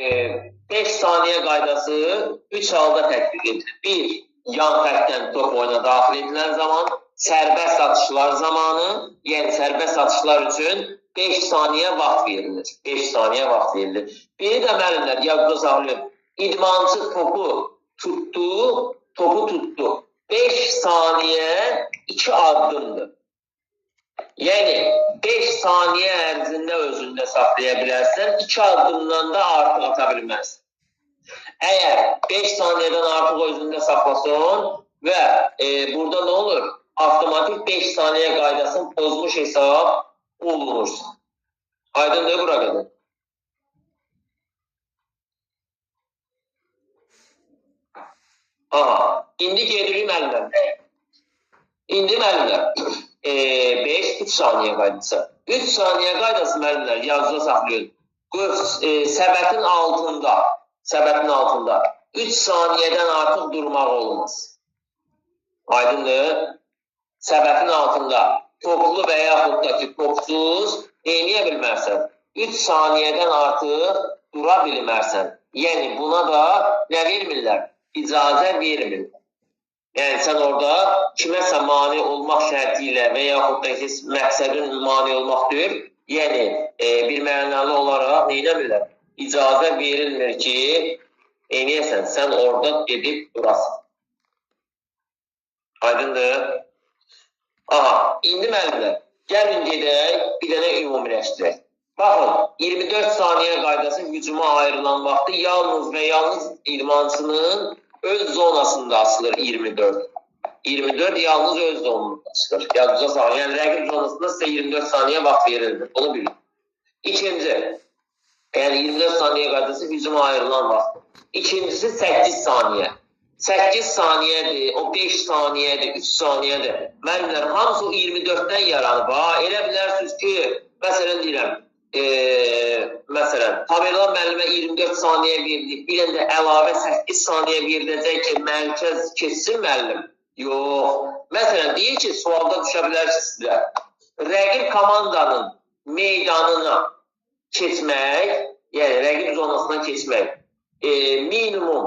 5 saniye qaydası 3 halda tətbiq edilir. 1. Yan xəttdən top oyuna daxil edilən zaman, sərbəst atışlar zamanı, yəni sərbəst atışlar üçün 5 saniyə vaxt verilir. 5 saniyə vaxt verilir. Biri də müəllimlər, yadda saxlayın, idmançı topu tutdu. 5 saniyə 2 addımdır. Yəni 5 saniyə ərzində özündə saxlaya bilərsən, 2 addımdan da artıq ata bilməzsən. Əgər 5 saniyədən artıq özündə saxlasan və burada nə olur? Avtomatik 5 saniyə qaydasını pozmuş hesab olunursun. Aydındır bura qədər. Aha, indi gedirik müəllimlər. İndi müəllimlər, 5-3 saniyə qaydası. 3 saniyə qaydası müəllimlər yazıda saxlayın. Səbətin altında 3 saniyədən artıq durmaq olmaz. Aydındır. Səbətin altında toplu və yaxud da ki topsuz eləyə bilmərsən. 3 saniyədən artıq dura bilmərsən. Yəni buna da nə vermirlər? İcazə vermirlər. Yəni sən orada kiməsə mane olmaq şərti ilə və yaxud da ki məqsədin mane olmaq deyil. Yəni bir mənalı olaraq neynəmirlər? İcazə verilmir ki, eləyəsən, sən orada gedib durasın. Aydındır. Aha, indi müəllimlər, gəlin gedək, bir dənə ümumiləşdirək. Baxın, 24 saniyə qaydası hücuma ayrılan vaxtı yalnız və yalnız idmançının öz zonasında asılır 24. 24 yalnız öz zonunda çıxır. Yazıca sağ, yəni rəqib zonasında sizə 24 saniyə vaxt verilir. Bunu bilin. İkinci, yəni 24 saniyə qaydası hücuma ayrılan vaxt. İkincisi 8 saniyə. 8 saniyədir, o 5 saniyədir, 3 saniyədir. Müəllimlər, hamısı o 24-dən yaranıb. Elə bilərsiniz ki, məsələn deyirəm, məsələn, Tamerlan müəllimə 24 saniyə verildik, bir də əlavə 8 saniyə veriləcək ki, mərkəz keçsin müəllim. Yox. Məsələn, deyir ki, sualda düşə bilərsiniz sizə. Rəqib komandanın meydanına keçmək, yəni rəqib zonasına keçmək, minimum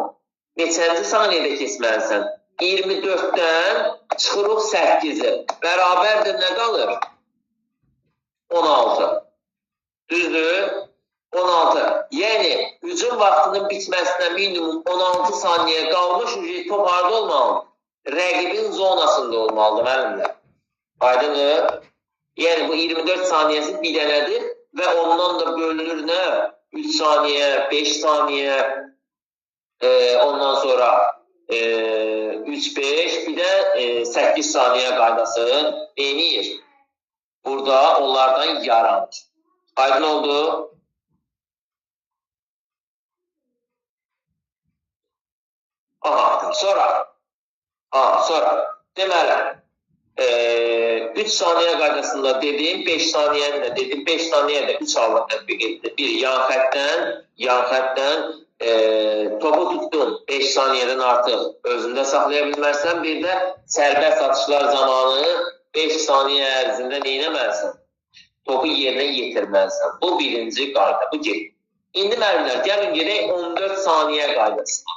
neçənci saniyədə keçməlisən? 24-dən çıxırıq 8-i. Bərabərdir, nə qalır? 16. Düzdür? 16. Yəni, hücum vaxtının bitməsinə minimum 16 saniyə qalmış, top harada olmalıdır? Rəqibin zonasında olmalıdır, müəllimlər. Aydındır? Yəni, bu 24 saniyəsi bir dənədir və ondan da bölünür nə? 3 saniyə, 5 saniyə, ondan sonra 3-5, bir də 8 saniyə qaydası eləyir. Burada onlardan yaranır. Aydın oldu? Aha, sonra deməli 3 saniyə qaydasında dedim, 5 saniyəni də dedim, 5 saniyə də 3 halda tətbiq etdi. Bir, yan xəttdən topu tutdun 5 saniyədən artıq özündə saxlaya bilmərsən, bir də sərbəst atışlar zamanı 5 saniyə ərzində neynəməlisən? Topu yerinə yetirməlisən. Bu birinci qayda, bu get. İndi müəllimlər, gəlin gedək 14 saniyə qaydasına.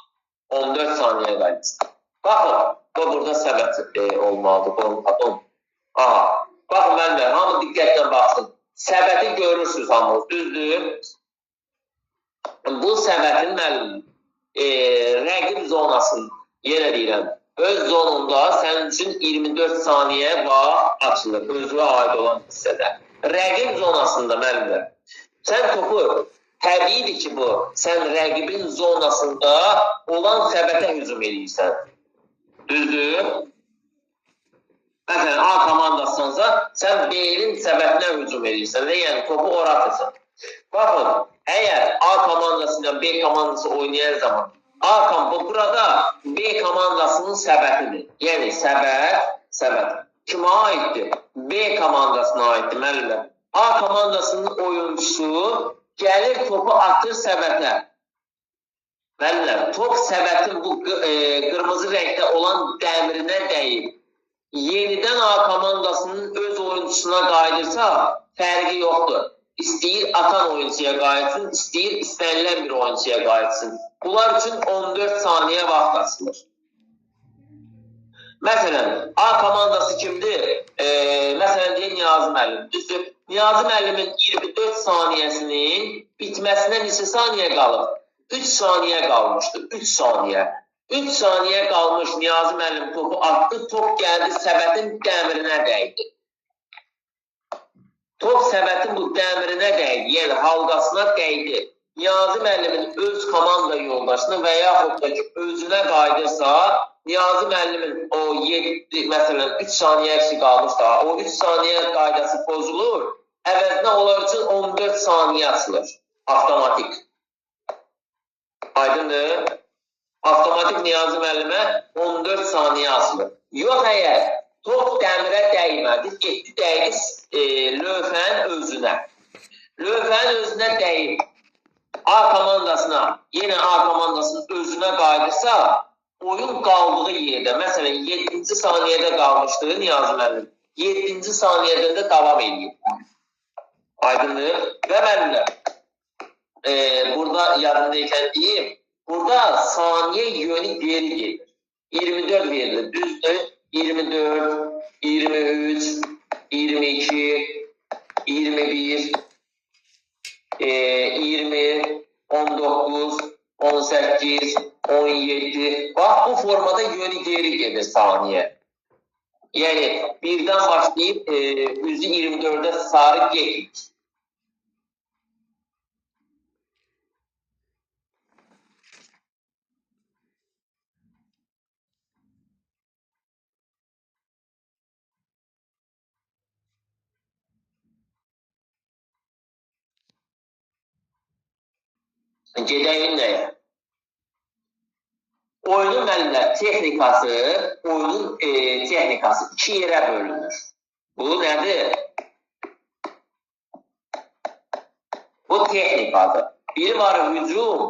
14 saniyə qaydasına. Baxın, burada səbət olmalıdır. Baxın müəllimlər, hamı diqqətlə baxsın. Səbəti görürsünüz hamınız, düzdür? Bu səbətin müəllim, rəqib zonasını, yenə deyirəm, öz zonunda sənin üçün 24 saniyə vaxt açılır, özünə aid olan hissədə. Rəqib zonasında müəllimlər, sən topu, təbiidir ki bu, sən rəqibin zonasında olan səbətə hücum edirsən. Düzdür? Məsələn, A komandasınsa, sən B-nin səbətinə hücum edirsən və yəni topu ora atırsan. Baxın, əgər A komandası ilə B komandası oynayan zaman burada B komandasının səbətidir. Yəni səbət kimə aiddir? B komandasına aiddir, müəllimlər. A komandasının oyuncusu gəlir topu atır səbətə. Müəllimlər, top səbətin bu qırmızı rəngdə olan dəmirinə dəyib. Yenidən A komandasının öz oyuncusuna qayıdırsa, fərqi yoxdur. istəyir atan oyuncuya qayıtsın, istəyir istənilən bir oyuncuya qayıtsın. Bunlar üçün 14 saniyə vaxt açılır. Məsələn, A komandası kimdir? Məsələn, deyək Niyazi müəllim. Düzdür, Niyazi müəllimin 24 saniyəsinin bitməsinə neçə saniyə qalır? 3 saniyə qalmışdır, 3 saniyə. 3 saniyə qalmış Niyazi müəllim topu atdı, top gəldi səbətin dəmirinə dəydi. Top səbətin bu dəmirinə dəydi, yəni halqasına dəydi. Niyazi müəllimin öz komanda yoldaşına və yaxud da ki, özünə qayıdırsa, Niyazi müəllimin o 7, məsələn, 3 saniyə əksi qalmışsa, o 3 saniyə qaydası pozulur, əvəzinə onlar üçün 14 saniyə açılır, avtomatik. Aydındır? Avtomatik Niyazi müəllimə 14 saniyə açılır. Yox, əgər top dəmirə dəymədi, getdi dəydi lövhənin özünə. Lövhənin özünə dəyib A komandasına, yenə A komandasının özünə qayıdırsa, oyun qaldığı yerdə, məsələn, 7-ci saniyədə qalmışdır Niyazi müəllim. 7-ci saniyədən də davam edir. Aydındır? Və müəllimlər, burada yadındaykən deyim, burada saniyə yönü geri gelir. 24 verilir, düzdür? 24, 23, 22, 21, 20, 19, 18, 17. Bax, bu formada yönü geri gelir saniye. Yani birden başlayıp üzü 24'e sarı gelir. Gedəyin nəyə? Oyunun müəllimlər texnikası, oyunun texnikası 2 yerə bölünür. Bu nədir? Bu texnikadır. Biri var hücum.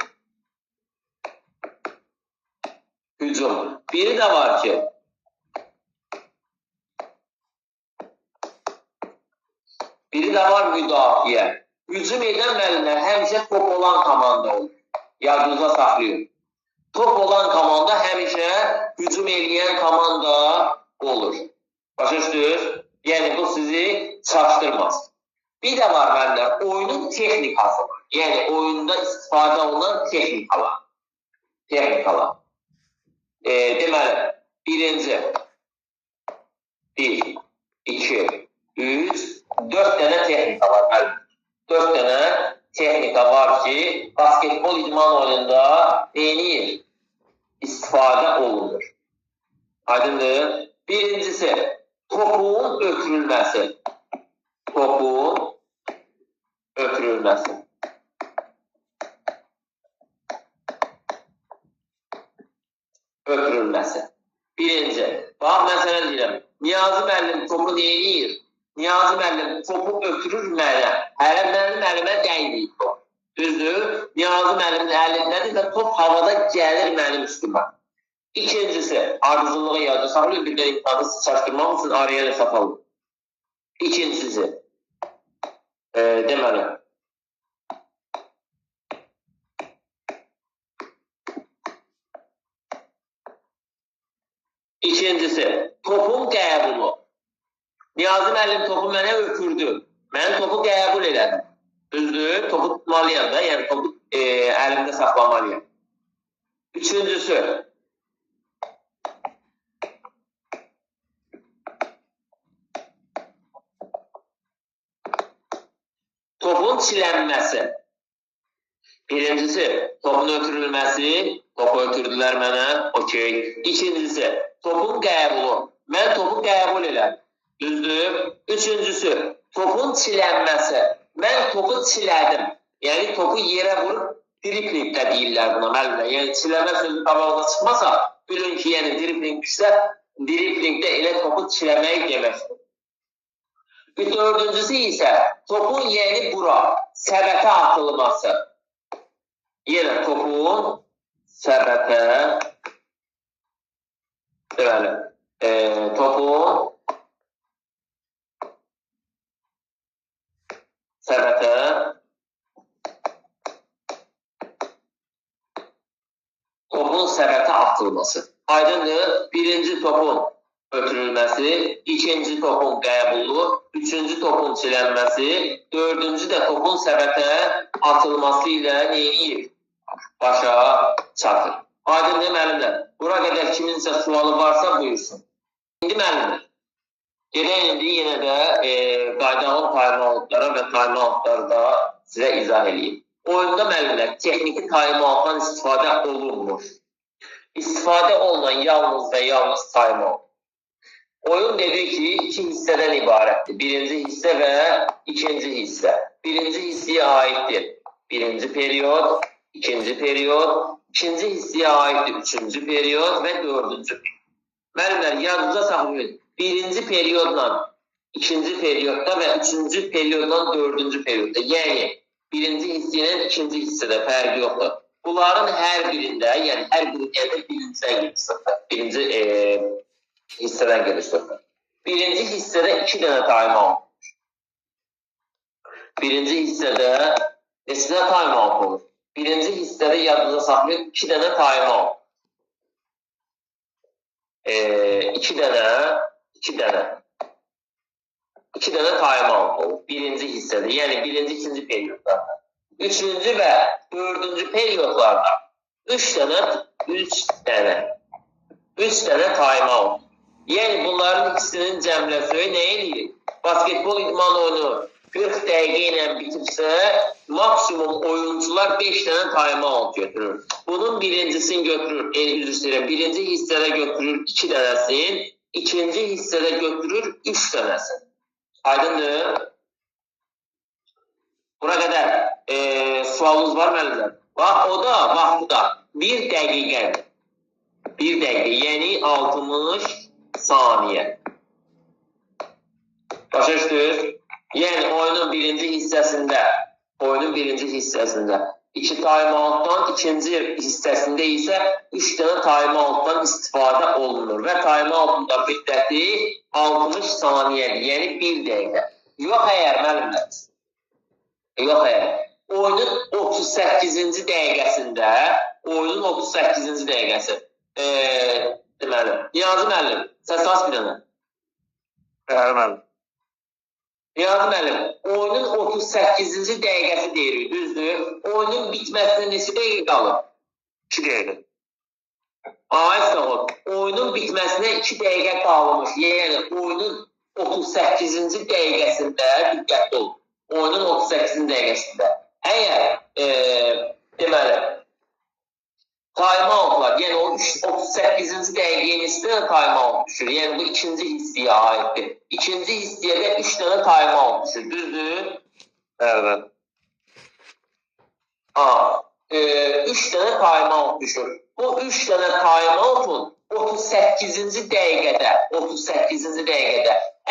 Hücum. Biri də var ki, biri də var müdafiə. Hücum edən müəllimlər həmişə top olan komanda olur. Yadınıza saxlayın. Top olan komanda həmişə hücum edən komanda olur. Başa düşdünüz? Yəni bu sizi çaşdırmaz. Bir də var müəllimlər, oyunun texnikası var. Yəni oyunda istifadə olunan texnikalar. Texnikalar. Deməli, birinci, 1, 2, 3, 4 dənə texnika var müəllim. 4 dənə texnika var ki, basketbol idman oyununda eyni istifadə olunur. Aydındır? Birincisi, topun ötürülməsi. Topun ötürülməsi. Ötürülməsi. Birinci. Bax, məsələn deyirəm, Niyazi müəllim topu neyir? Niyazi müəllim topu ötürür mənə. Hələ mənim əlimə dəyməyib o. Düzdür? Niyazi müəllimin əlindədir və top havada gəlir mənim üstümə. İkincisi, ardıcılığı yazı saxlayın, bir də imkanı çaşdırmaq üçün araya da saxalım. İkincisi, deməli, İkincisi, topun qəbulu. Niyazi müəllim topu mənə ötürdü. Mən topu qəbul elədim. Düzdür? Topu tutmalıyam da, yəni topu əlimdə saxlamalıyam. Üçüncüsü, topun çilənməsi. Birincisi, topun ötürülməsi. Topu ötürdülər mənə, okey. İkincisi, topun qəbulu. Mən topu qəbul elədim. Düzdür? Üçüncüsü, topun çilənməsi. Mən topu çilədim. Yəni, topu yerə vurub, dripling də deyirlər buna, müəllimlər. Yəni, çiləmə sözü qabağına çıxmasa, bilin ki, yəni, dripling-dirsə, driplingdə elə topu çiləmək deməkdir. Dördüncüsü isə, topun yəni bura, səbətə atılması. Yenə topun səbətə, deməli, topun səbətə topun səbətə atılması. Aydındır, birinci topun ötürülməsi, ikinci topun qəbulu, üçüncü topun silənməsi, dördüncü də topun səbətə atılması ilə neyir? Başa çatır. Aydındır müəllimlər. Bura qədər kiminsə sualı varsa buyursun. İndi müəllimlər. Gedək indi yenə də qaydalı time-outlara və time-outları da sizə izah edeyim. Oyunda müəllimlər texniki time-outdan istifadə olunmur. İstifadə olunan yalnız və yalnız time-out. Oyun dedik ki, iki hissədən ibarətdir. Birinci hissə və ikinci hissə. Birinci hissəyə aiddir birinci periyod, ikinci periyod, ikinci hissəyə aiddir üçüncü periyod və dördüncü periyod. Müəllimlər, yadınıza saxlayın. Birinci periyodla ikinci periyodda və üçüncü periyodla dördüncü periyodda. Yəni, birinci hissə ilə ikinci hissədə fərqi yoxdur. Bunların hər birində, yəni hər birində birincidən gedir. Birinci hissədən gedir. Birinci hissədə iki dənə time-out. Birinci hissədə neçə dənə time-out olur? Birinci hissədə yadınıza saxlayın, iki dənə time-out. İki dənə time-out olur. Birinci hissədə, yəni birinci, ikinci periyodda. Üçüncü və dördüncü periyodlarda üç dənə time-out. Yəni bunların ikisinin cəmləsi nə eləyir? Basketbol idman oyunu 40 dəqiqə ilə bitirsə, maksimum oyuncular 5 dənə time-out götürür. Bunun birincisini götürür, birinci hissədə götürür 2 dənəsini, ikinci hissədə götürür 3 dənəsini. Aydındır? Buna qədər sualınız var müəllimlər? Bax, o da vaxtı da 1 dəqiqədir. 1 dəqiqə, yəni 60 saniyə. Başa düşdünüz? Yəni oyunun birinci hissəsində 2 time-outdan, ikinci hissəsində isə 3 dənə time-outdan istifadə olunur və time-outun da müddəti 60 saniyədir, yəni 1 dəqiqə. Yox əgər müəllimlər. Yox əgər. Oyunun 38-ci dəqiqəsində, deməli, Niyazi müəllim, səs as bir dənə. Bəli müəllim. Niyazi müəllim, oyunun 38-ci dəqiqəsi deyirik, düzdür? Oyunun bitməsinə neçə dəqiqə qalır? 2 dəqiqə. Ay sağ ol. Oyunun bitməsinə 2 dəqiqə qalmış. Yəni oyunun 38-ci dəqiqəsində diqqətli olun. Oyunun 38-ci dəqiqəsində. Əgər deməli time-outlar, yəni o 38-ci dəqiqəyə neçə dənə time-out düşür? Yəni bu ikinci hissəyə aiddir. İkinci hissəyə də 3 dənə time-out düşür, düzdür? Bəli. 3 dənə time-out düşür. Bu 3 dənə time-outun 38-ci dəqiqədə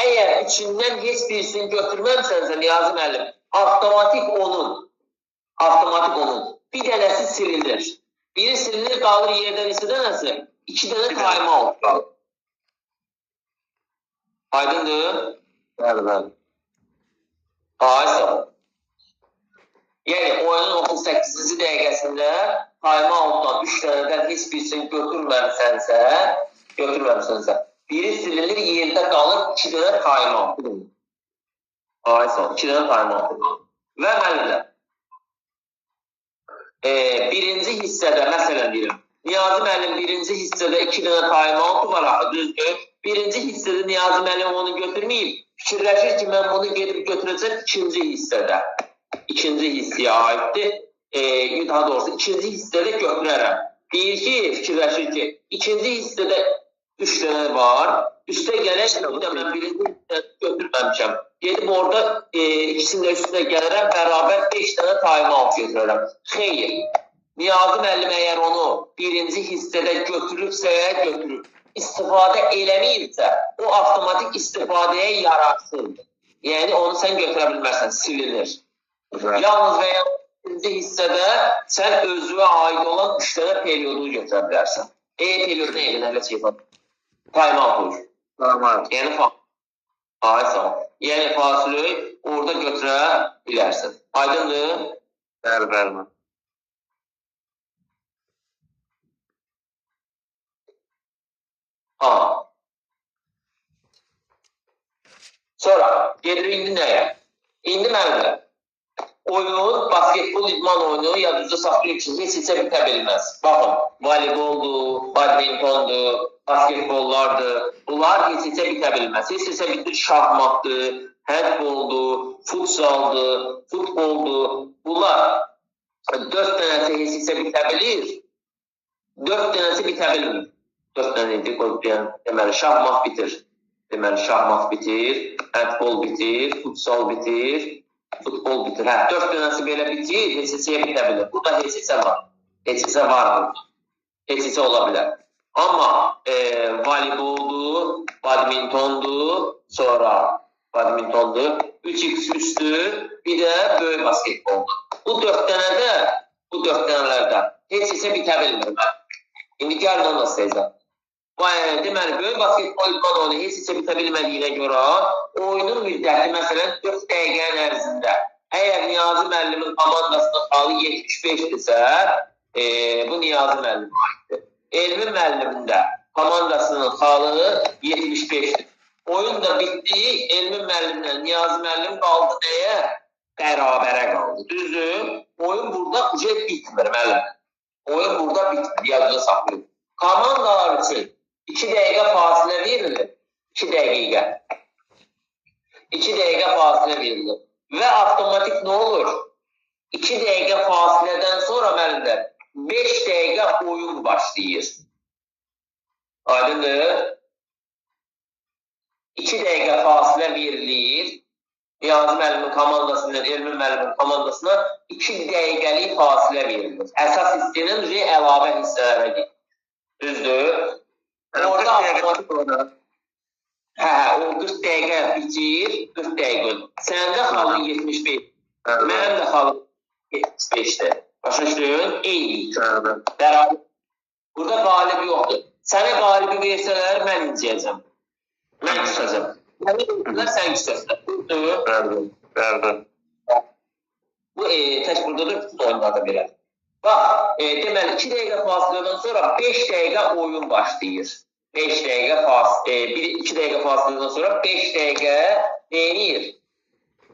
əgər üçündən heç birisini götürməmsənsə, Niyazi müəllim, avtomatik onun bir dənəsi silinir. Biri silinir, qalır yerdən neçə dənəsi? 2 dənə time-out qalır. Aydındır? Bəli. Sağ ol. Yəni oyunun 38-ci dəqiqəsində time-outdan 3 dənədən heç birisini götürməmsənsə, biri silinir, yerdə qalır 2 dənə time-out. Sağ ol. 2 dənə time-out qalır. Və müəllimlər, birinci hissədə, məsələn deyirəm, Niyazi müəllim birinci hissədə 2 dənə time-out var, düzdür? Birinci hissədə Niyazi müəllim onu götürməyib, fikirləşir ki, mən bunu gedib götürəcəm ikinci hissədə. İkinci hissəyə aiddir. Daha doğrusu, ikinci hissədə götürərəm. Deyir ki, fikirləşir ki, ikinci hissədə 3 dənə var, üstə gələk, mən birinci hissədə götürməmişəm. Gedib orada ikisinin də üstünə gələrəm, bərabər 5 dənə time-out götürərəm. Xeyr, Niyazi müəllim əgər onu birinci hissədə götürübsə, istifadə eləməyibsə, o avtomatik istifadəyə yararsındır. Yəni, onu sən götürə bilmərsən, silinir. Yalnız və yalnız birinci hissədə sən özünə aid olan 3 dənə periyodunu götürə bilərsən. Periyodu nə edir, nələ çeyfən? Time-out olur. Time-out. Yəni, Aysan. Yəni fasilə orada götürə bilərsən. Aydındır? Bəli, bəli, müəllim. Ha. Sonra gelirik indi nəyə? İndi müəllimlər, oyun, basketbol idman oyunu yadınızda saxlayın ki, heç bitə bilməz. Baxın, voleyboldur, badmintondur, basketbollardır. Bunlar heç bitə bilməz. Heç bitir şahmatdır, handboldur, futsaldır, futboldur. Bunlar 4 dənəsi heç bitə bilir, 4 dənəsi bitə bilmir. 4 dənə idi, deməli şahmat bitir. Deməli şahmat bitir, handbol bitir, futsal bitir, futbol bitir. Hə, 4 dənəsi belə bitir, heç-heçəyə bitə bilir. Burada heç-heçə var. Heç-heçə var burada. Heç-heçə ola bilər. Amma voleyboldur, badmintondur, sonra badmintondur, 3x üstü, bir də böyük basketboldur. Bu 4 dənələrdə heç-heçə bitə bilmir. İndi gəlin onu istəyəcəm. Deməli, böyük basketbol idman oyunu heç bitə bilmədiyinə görə oyunun müddəti məsələn 4 dəqiqənin ərzində. Əgər Niyazi müəllimin komandasının xalı 75-dirsə, bu Niyazi müəllimin aiddir. Elmi müəllimin də komandasının xalı 75-dir. Oyun da bitdi, Elmi müəllimlə Niyazi müəllim qaldı nəyə? Bərabərə qaldı. Düzdür? Oyun burada bitmir müəllim. Oyun burada bitmir, yadda saxlayın. Komandalar üçün 2 dəqiqə fasilə verilir. 2 dəqiqə. 2 dəqiqə fasilə verilir. Və avtomatik nə olur? 2 dəqiqə fasilədən sonra müəllimlər 5 dəqiqə oyun başlayır. Aydındır? 2 dəqiqə fasilə verilir. Niyazi müəllimin komandasından Elmi müəllimin komandasına 2 dəqiqəlik fasilə verilir. Əsas hissənin əlavə hissələrə gedir. Düzdür? Orada avtomatik olarak o 40 dəqiqə bitir, 40 dəqiqə. Səndə xalın 75, mənim də xalım 75-dir. Başa düşdün? Eyni. Bərabər. Burada qalib yoxdur. Sənə qalibi versələr, mən incəyəcəm. Mən küsəcəm. Mənə versələr, sən küsəcəm. Bəli. Bu tək buradadır, bütün oyunlarda belədir. Bax, deməli 2 dəqiqə fasilədən sonra 5 dəqiqə oyun başlayır. 5 dəqiqə fasilə, 2 dəqiqə fasilədən sonra 5 dəqiqə neyir?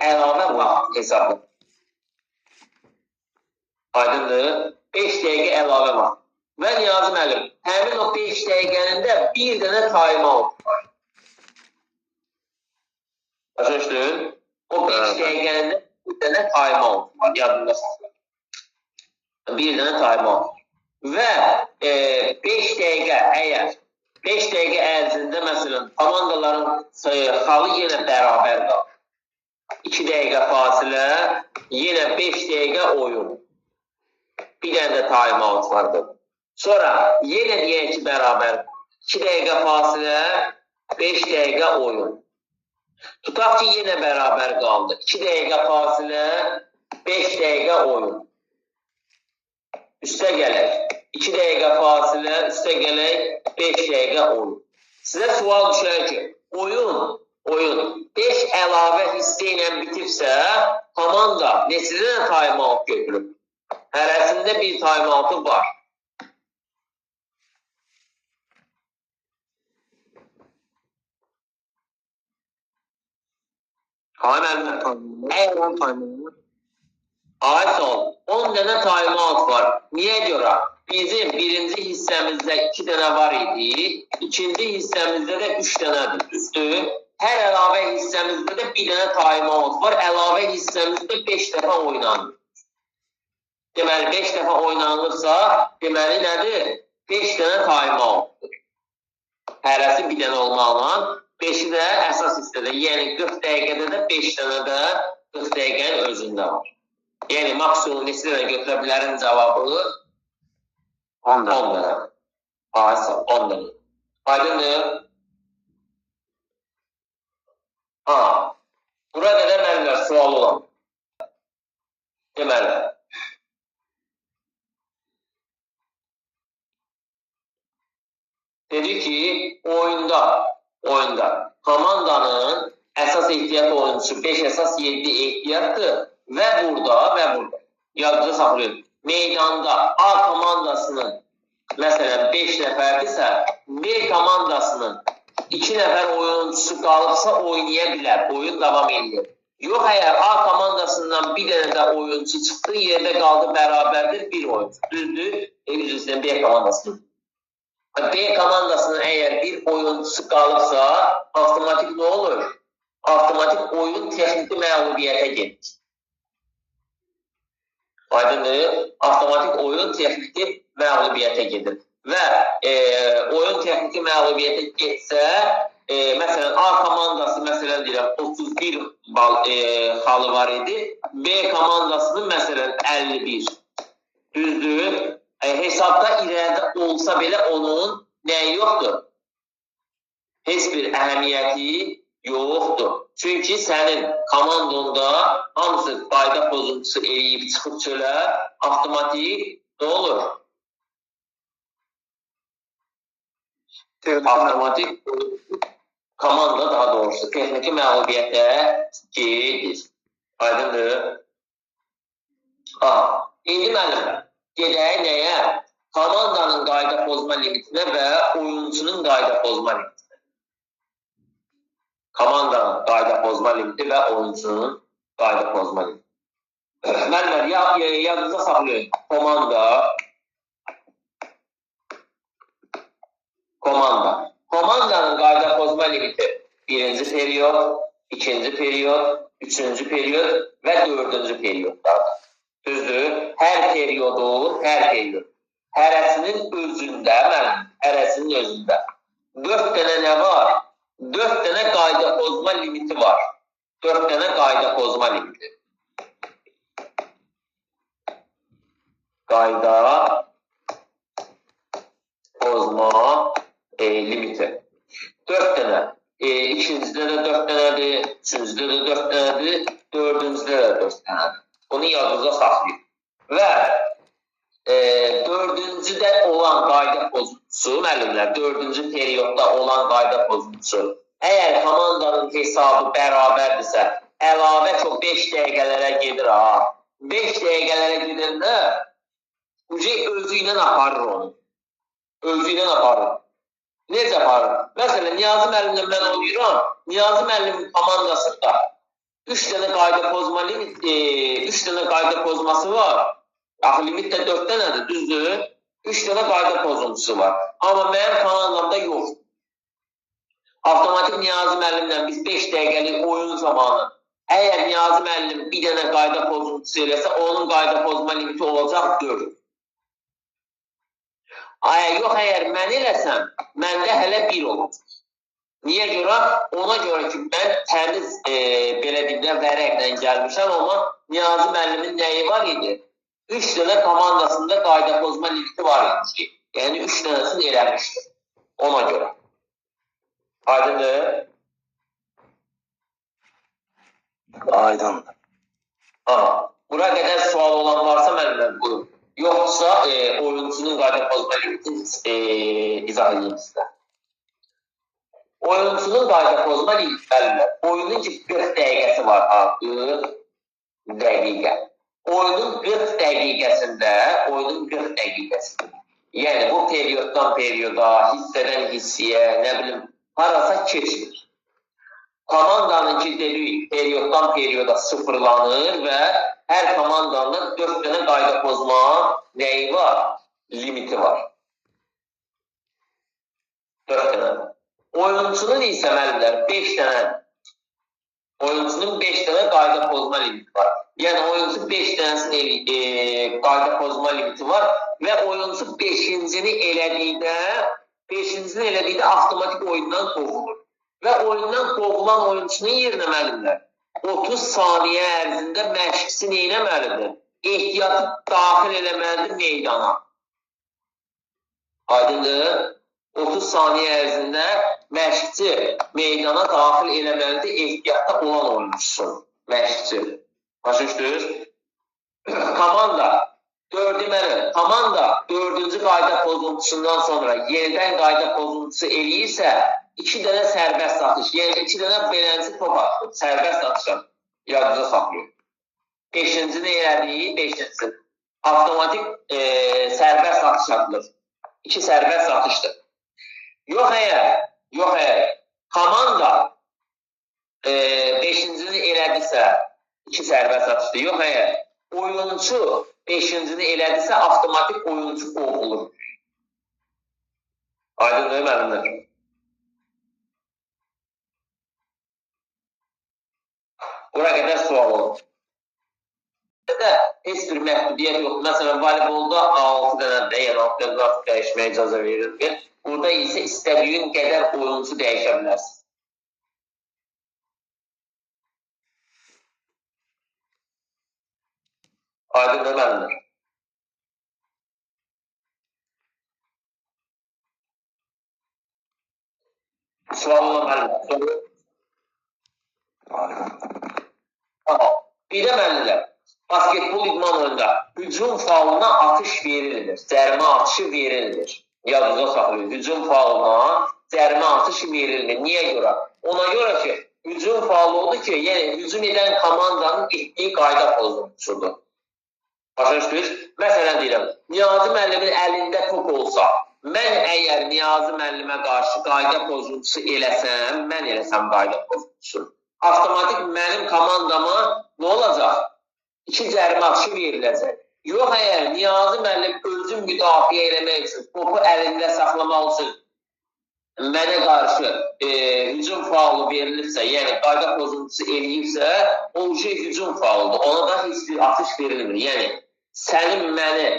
Əlavə vaxt hesabı. Aydındır? 5 dəqiqə əlavə vaxt. Və Niyazi müəllim, həmin o 5 dəqiqənin də bir dənə time-out var. Başa düşdün? O 5 dəqiqənin də bir dənə time-out var. Yadında saxlayın. Bir dənə time-out. Və 5 dəqiqə əgər 5 dəqiqə ərzində məsələn komandaların xalı yenə bərabər qalır. 2 dəqiqə fasilə, yenə 5 dəqiqə oyun. Bir dənə də time-out vardır. Sonra yenə deyək ki bərabər 2 dəqiqə fasilə, 5 dəqiqə oyun. Tutaq ki yenə bərabər qaldı. 2 dəqiqə fasilə, 5 dəqiqə oyun. Üstə gələk. 2 dəqiqə fasilə, üstə gələk, 5 dəqiqə oyun. Sizə sual düşər ki, oyun 5 əlavə hissə ilə bitirsə, komanda neçədən time-out götürüb? Hərəsində bir time-out'u var. Ayson, 10 dənə time-out var. Niyə görə? Bizim birinci hissəmizdə 2 dənə var idi, ikinci hissəmizdə də 3 dənədir. Düzdür? Hər əlavə hissəmizdə də bir dənə time-out var. Əlavə hissəmizdə 5 dəfə oynanır. Deməli, 5 dəfə oynanırsa, deməli nədir? 5 dənə time-outdur. Hərəsi bir dənə olmaqla, 5-i də əsas hissədə. Yəni, 40 dəqiqədə də 5 dənə də 40 dəqiqənin özündə var. Yəni, maksimum neçə dənə götürə bilərin cavabı 10 dənə. Aysa, 10 dənə. Aydındır? Bura qədər mənimlər sual olan. Deməli. Dedi ki, oyunda komandanın əsas ehtiyat oyuncusu 5 əsas 7 ehtiyatdır və burada yadda saxlayın. Meydanda A komandasının məsələn 5 nəfərdirsə, B komandasının 2 nəfər oyuncusu qalıbsa oynaya bilər, oyun davam edir. Yox, əgər A komandasından bir dənə də oyuncu çıxdı, yerdə qaldı bərabərdir bir oyuncu. Düzdür, üzrüstən B komandasının. B komandasının əgər bir oyuncusu qalıbsa, avtomatik nə olur? Avtomatik oyun texniki məğlubiyyətə gedir. Aydındır, avtomatik oyun texniki məğlubiyyətə gedir. Və oyun texniki məğlubiyyətə getsə, məsələn, A komandası, məsələn, deyirəm, 31 bal xalı var idi. B komandasının, məsələn, 51. Düzdür? Hesabda irəlidə olsa belə onun nəyi yoxdur? Heç bir əhəmiyyəti yoxdur. Çünki sənin komandanda hamısı qayda pozuntusu eləyib çıxıb çölə, avtomatik nə olur? Avtomatik komanda daha doğrusu texniki məğlubiyyətə gedir. Aydındır. İndi müəllimlər, gedək nəyə? Komandanın qayda pozma limitinə və oyuncunun qayda pozma limitinə. Komandanın qayda pozma limiti və oyuncunun qayda pozma limiti. Müəllimlər, yadınıza saxlayın. Komandanın qayda pozma limiti birinci periyod, ikinci periyod, üçüncü periyod və dördüncü periyodlardır. Düzdür, hər periyodun, hərəsinin özündə, hərəsinin özündə 4 dənə nə var? 4 dənə qayda pozma limiti var. 4 dənə qayda pozma limiti. Qayda pozma limiti. 4 dənə. İkincidə də 4 dənədir, üçüncüdə də 4 dənədir, dördüncüdə də 4 dənədir. Bunu yadınıza saxlayın. Və dördüncüdə olan qayda pozuntusu, müəllimlər, dördüncü periyodda olan qayda pozuntusu, əgər komandanın hesabı bərabərdirsə, əlavə çox 5 dəqiqələrə gedir. 5 dəqiqələrə gedəndə özü ilə aparır onu. Özü ilə aparır. Necə aparır? Məsələn, Niyazi müəllimlə mən oynayıram. Niyazi müəllimin komandasında 3 dənə qayda pozma limiti, 3 dənə qayda pozması var. Axı limit də 4 dənədir, düzdür? 3 dənə qayda pozuntusu var. Amma mənim komandamda yox. Avtomatik Niyazi müəllimlə biz 5 dəqiqəlik oyun zamanı əgər Niyazi müəllim bir dənə qayda pozuntusu eləsə, onun qayda pozma limiti olacaq 4. Yox, əgər mən eləsəm, məndə hələ 1 olacaq. Niyə görə? Ona görə ki, mən təmiz belə deyimdə vərəqlə gəlmişəm, amma Niyazi müəllimin nəyi var idi? 3 dənə komandasında qayda pozma limiti var idi. Yəni 3 dənəsini eləmişdir. Ona görə. Aydındır? Aydındır. Bura qədər sual olan varsa müəllimlər buyurun. Yoxsa oyuncunun qayda pozma limitini izah edeyim sizə. Oyuncunun qayda pozma limitləri, oyunun ki 40 dəqiqəsi var, 40 dəqiqə. Oyunun 40 dəqiqəsində, yəni bu periyoddan periyoda, hissədən hissiyə, nə bilim, harasa keçmir. Komandanın ki dedik, periyoddan periyoda sıfırlanır və hər komandanın 4 dənə qayda pozma nəyi var? Limiti var. 4 dənə. Oyuncunun isə müəllimlər 5 dənə. Oyuncunun 5 dənə qayda pozma limiti var. Yəni oyuncu 5 dənəsinin qayda pozma limiti var və oyuncu 5-cini elədikdə avtomatik oyundan qovulur. Və oyundan qovulan oyuncunun yerinə müəllimlər 30 saniyə ərzində məşqçi neynəməlidir? Ehtiyatı daxil eləməlidir meydana. Aydındır? 30 saniyə ərzində məşqçi meydana daxil eləməlidir ehtiyatda olan oyuncusun. Məşqçi. Başa düşdünüz? Komanda 4-cü qayda pozuntusundan sonra yenidən qayda pozuntusu eləyirsə, 2 dənə sərbəst atış, yəni 2 dənə beləncə top atır, sərbəst atışa yadınıza saxlayın. 5-ci nə elədik? 5-ci. Avtomatik sərbəst atış atılır. 2 sərbəst atışdır. Yox əgər komanda 5-cini elədirsə 2 sərbəst atışdır. Yox əgər oyuncu 5-cini elədirsə avtomatik oyuncu qovulur. Aydındır müəllimlər. Bura qədər sual olur. Heç bir məhdudiyyət yoxdur. Məsələn, voleybolda 6 dənə, yəni 6 dənə artıq dəyişməyə icazə verilir. Burada isə istədiyin qədər oyuncu dəyişə bilərsin. Aydındır müəllimlər. Sual olan müəllimlər. Bir də müəllimlər, basketbol idman oyunda hücum fauluna atış verilir, cərimə atışı verilir. Yadınıza saxlayın, hücum fauluna cərimə atışı verilir. Niyə görə? Ona görə ki, hücum faulu odur ki, yəni hücum edən komandanın etdiyi qayda pozuntusudur. Başa düşdünüz? Məsələn deyirəm, Niyazi müəllimin əlində top olsa, mən əgər Niyazi müəllimə qarşı qayda pozuntusu eləsəm, mən eləsəm qayda pozuntusu. Avtomatik mənim komandama nə olacaq? 2 cərimə atışı veriləcək. Yox, əgər Niyazi müəllim özün müdafiə eləmək üçün, topu əlində saxlamaq üçün mənə qarşı hücum faulu verilirsə, yəni qayda pozuntusu eləyirsə, o hücum fauludur. Ona da heç bir atış verilmir. Yəni, sənin məni,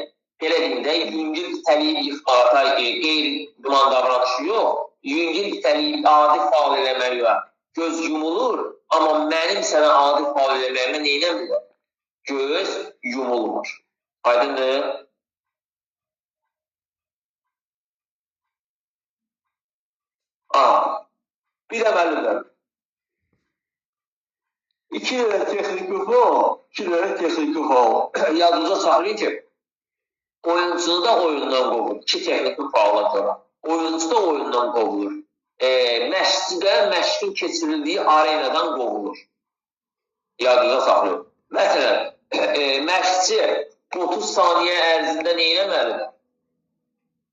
belə deyim də, yüngül itəliyib qeyri-idman davranışı yox, yüngül itəliyib adi faul eləməyə göz yumulur, amma mənim sənə adi faul eləməyimə neynəmdir? Göz yumulmur. Aydındır? Bir də müəllimlər. 2 dənə texniki faul, 2 dənə texniki faul. Yadınıza saxlayın ki, oyuncu da oyundan qovulur. 2 texniki faula görə. Oyuncu da oyundan qovulur. Məşqçidə məşqin keçirildiyi arenadan qovulur. Yadınıza saxlayın. Məsələn, məşqçi 30 saniyə ərzində nə eləməlidir?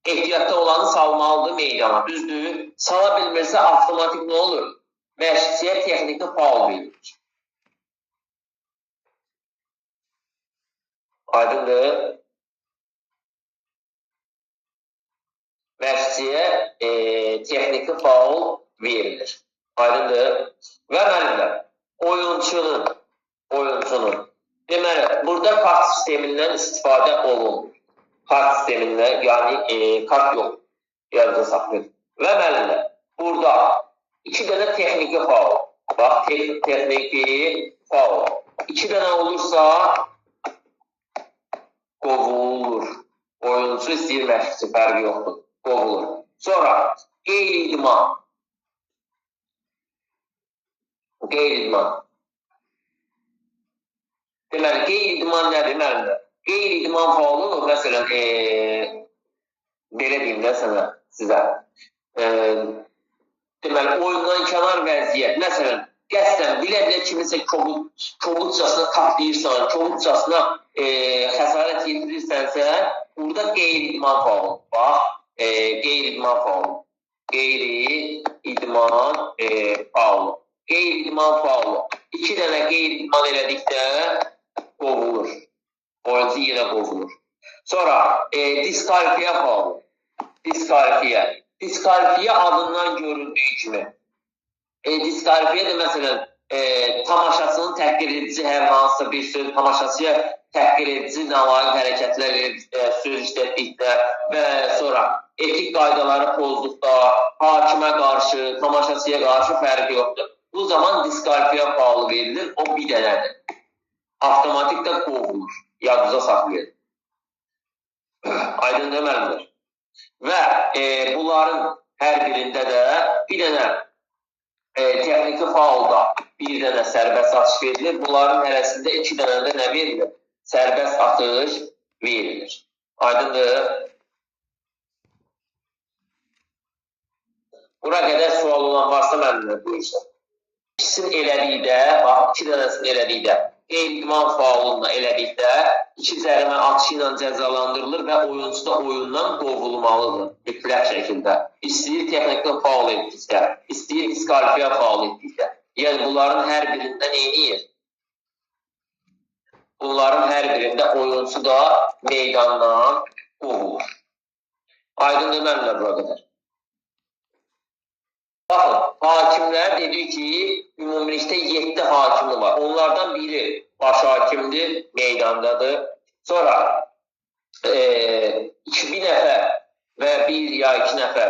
Ehtiyatda olanı salmalıdır meydana, düzdür? Sala bilmirsə, avtomatik nə olur? Məşqçiyə texniki faul verilir. Aydındır? Məşqçiyə texniki faul verilir. Aydındır? Və müəllimlər, oyunçunun, deməli, burada kart sistemindən istifadə olunur. Kart sistemindən, yəni kart yox, yadınıza saxlayın. Və müəllimlər, burada 2 dənə texniki faul. Bax, texniki faul. 2 dənə olursa, qovulur. Oyuncu istəyir məşqçi, fərqi yoxdur. Qovulur. Sonra, qeyri-idman. Qeyri-idman. Deməli, qeyri-idman nədir müəllimlər? Qeyri-idman faulu, məsələn, belə deyim də sənə, sizə. Deməli, oyundan kənar vəziyyət. Məsələn, qəsdən bilə-bilə kimisə kobudcasına taplayırsan, kobudcasına xəsarət yetirirsənsə, burada qeyri-idman faulu. Bax, qeyri-idman faulu. Qeyri-idman faulu. Qeyri-idman faulu. 2 dənə qeyri-idman elədikdə qovulur. Oyuncu yenə qovulur. Sonra, diskalifiyə faulu. Diskalifiyə. Diskalifiyə adından görüldüyü kimi. Diskalifiyə də məsələn, tamaşasının təhqir edici hər hansısa bir söz, tamaşasıya təhqir edici nalayiq hərəkətlər söz işlətdikdə və sonra etik qaydaları pozduqda, hakimə qarşı, tamaşasıya qarşı fərqi yoxdur. Bu zaman diskalifiyə faulu verilir, o bir dənədir. Avtomatik də qovulur. Yadınıza saxlayın. Aydındır müəllimlər. Və bunların hər birində də bir dənə texniki faulda bir dənə sərbəst atış verilir. Bunların hərəsində 2 dənə də nə verilir? Sərbəst atış verilir. Aydındır. Bura qədər sual olan varsa müəllimlər buyursun. İkisini elədikdə, bax, 2 dənəsini elədikdə, qeyri-idman faulunda elədikdə 2 cərimə atışı ilə cəzalandırılır və oyuncu da oyundan qovulmalıdır mütləq şəkildə. İstəyir texnikli faul etdikdə, istəyir diskalifiya faul etdikdə. Yəni, bunların hər birində neyini? Bunların hər birində oyuncu da meydandan qovulur. Aydın deməllər bura qədər. Baxın, hakimlər dedi ki, ümumilikdə 7 hakimi var. Onlardan biri baş hakimdir, meydandadır. Sonra bir nəfər və 1 ya 2 nəfər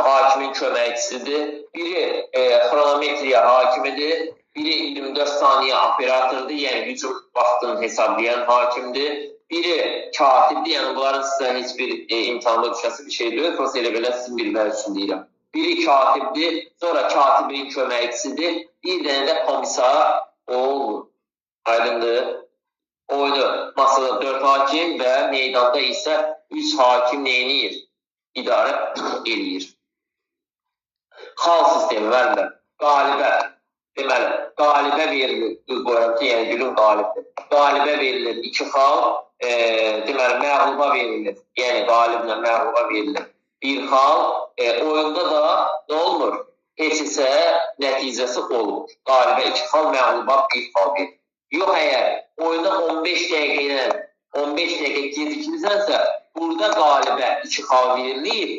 hakimin köməkçisidir. Biri xronometriya hakimidir. Biri 24 saniyə operatordur, yəni hücum vaxtını hesablayan hakimdir. Biri katibdir, yəni bunların sizə heç bir imtihanda düşəsi bir şey deyil. Prosta elə belə sizin bilmək üçün deyirəm. Biri katibdir, sonra katibin köməkçisidir. Bir dənə də komissar olur. Aydındır. Oyunu masada 4 hakim və meydanda isə 3 hakim neyiniyir? İdarə eləyir. Xal sistemi verirlər. Qalibə. Deməli, qalibə verilir. Qoyuram ki, yəni gülün qalibdir. Qalibə verilir 2 xal. Deməli, məğluba verilir. Yəni, qaliblə məğluba verilir. 1 xal. Oyunda da nə olmur? Heç isə nəticəsi olur. Qalibə 2 xal, məğluba 1 xal verilir. Yox, əgər oyunda 15 dəqiqə gecikmirsənsə, burada qalibə 2 xal verilir,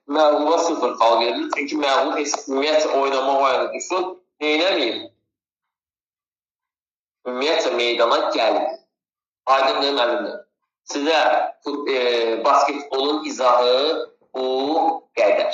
məğluba 0 xal verilir. Çünki məğlub ümumiyyətlə oynamaq oynadıqsın, neynəməyir? Ümumiyyətlə meydana gəlir. Aydın deməlidir. Sizə basketbolun izahı bu qədər.